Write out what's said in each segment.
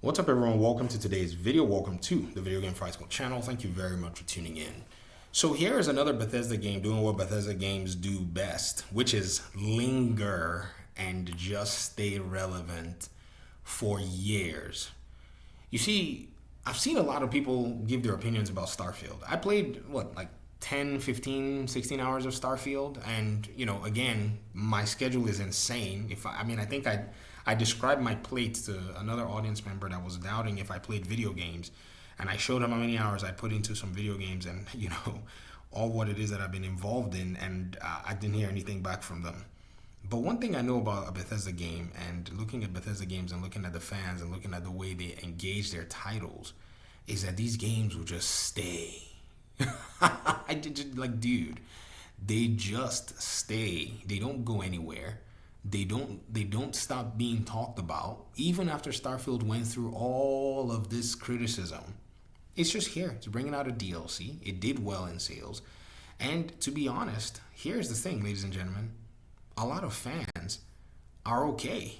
What's up, everyone? Welcome to today's video. Welcome to the Video Game Fight School channel. Thank you very much for tuning in. So here is another Bethesda game doing what Bethesda games do best, which is linger and just stay relevant for years. You see, I've seen a lot of people give their opinions about Starfield. I played, 10, 15, 16 hours of Starfield, and again, my schedule is insane. I think I described my plate to another audience member that was doubting if I played video games, and I showed him how many hours I put into some video games, and all what it is that I've been involved in, and I didn't hear anything back from them. But one thing I know about a Bethesda game, and looking at Bethesda games and looking at the fans and looking at the way they engage their titles, is that these games will just stay. Dude, they just stay. They don't go anywhere. They don't stop being talked about even after Starfield went through all of this criticism. It's just here. It's bringing out a DLC. It did well in sales. And to be honest, here's the thing, ladies and gentlemen. A lot of fans are okay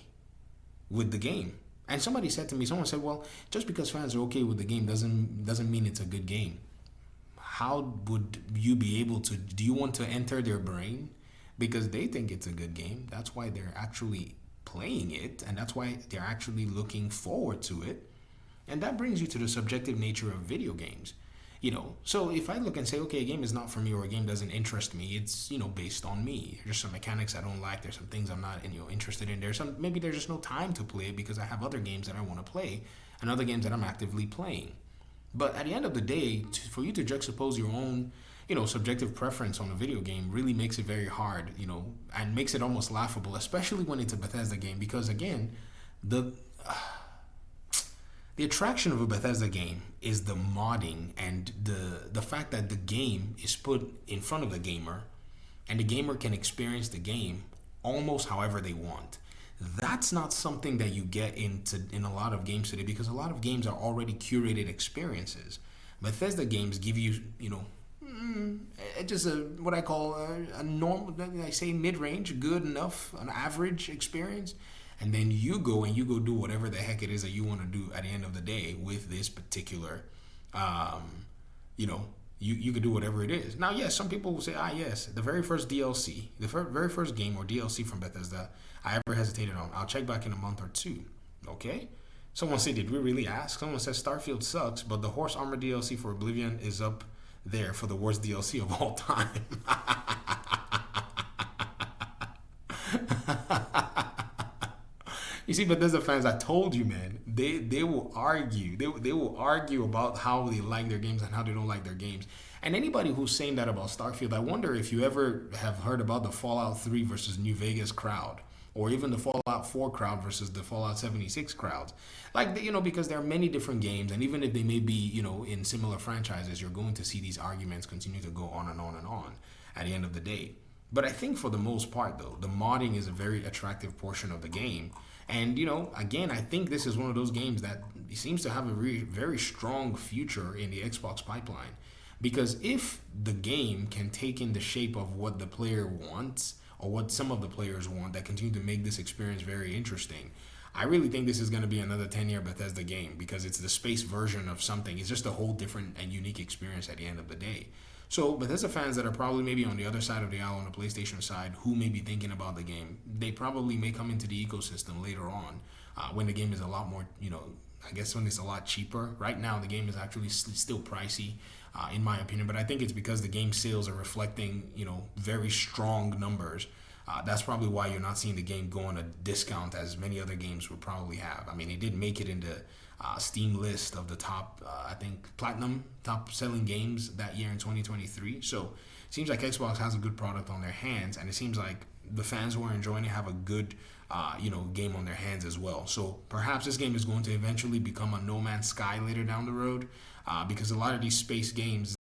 with the game. And someone said, well, just because fans are okay with the game doesn't mean it's a good game. How would you be able to, do you want to enter their brain? Because they think it's a good game. That's why they're actually playing it, and that's why they're actually looking forward to it. And that brings you to the subjective nature of video games. So if I look and say, okay, a game is not for me, or a game doesn't interest me, it's, based on me. There's some mechanics I don't like. There's some things I'm not, interested in. Maybe there's just no time to play it because I have other games that I want to play and other games that I'm actively playing. But at the end of the day, for you to juxtapose your own, subjective preference on a video game really makes it very hard, and makes it almost laughable, especially when it's a Bethesda game. Because again, the attraction of a Bethesda game is the modding and the fact that the game is put in front of the gamer, and the gamer can experience the game almost however they want. That's not something that you get in a lot of games today, because a lot of games are already curated experiences. Bethesda games give you, just what I call a normal, I say mid-range, good enough, an average experience. And then you go do whatever the heck it is that you want to do at the end of the day with this particular, you could do whatever it is. Now, yes, some people will say, yes, the very first DLC, very first game or DLC from Bethesda I ever hesitated on. I'll check back in a month or two. Okay? Someone said, did we really ask? Someone says Starfield sucks, but the Horse Armor DLC for Oblivion is up there for the worst DLC of all time. You see, Bethesda fans, I told you, man, they will argue. They will argue about how they like their games and how they don't like their games. And anybody who's saying that about Starfield, I wonder if you ever have heard about the Fallout 3 versus New Vegas crowd, or even the Fallout 4 crowd versus the Fallout 76 crowds. Because there are many different games, and even if they may be, in similar franchises, you're going to see these arguments continue to go on and on and on at the end of the day. But I think for the most part, though, the modding is a very attractive portion of the game. And, again, I think this is one of those games that seems to have a very strong future in the Xbox pipeline. Because if the game can take in the shape of what the player wants, or what some of the players want, that continue to make this experience very interesting, I really think this is going to be another 10-year Bethesda game, because it's the space version of something. It's just a whole different and unique experience at the end of the day. So Bethesda fans that are probably maybe on the other side of the aisle on the PlayStation side, who may be thinking about the game, they probably may come into the ecosystem later on when the game is a lot more, I guess when it's a lot cheaper. Right now, the game is actually still pricey, in my opinion, but I think it's because the game sales are reflecting, very strong numbers. That's probably why you're not seeing the game go on a discount as many other games would probably have. I mean, it did make it in the Steam list of the top, platinum top selling games that year in 2023. So it seems like Xbox has a good product on their hands, and it seems like the fans who are enjoying it have a good, game on their hands as well. So perhaps this game is going to eventually become a No Man's Sky later down the road, because a lot of these space games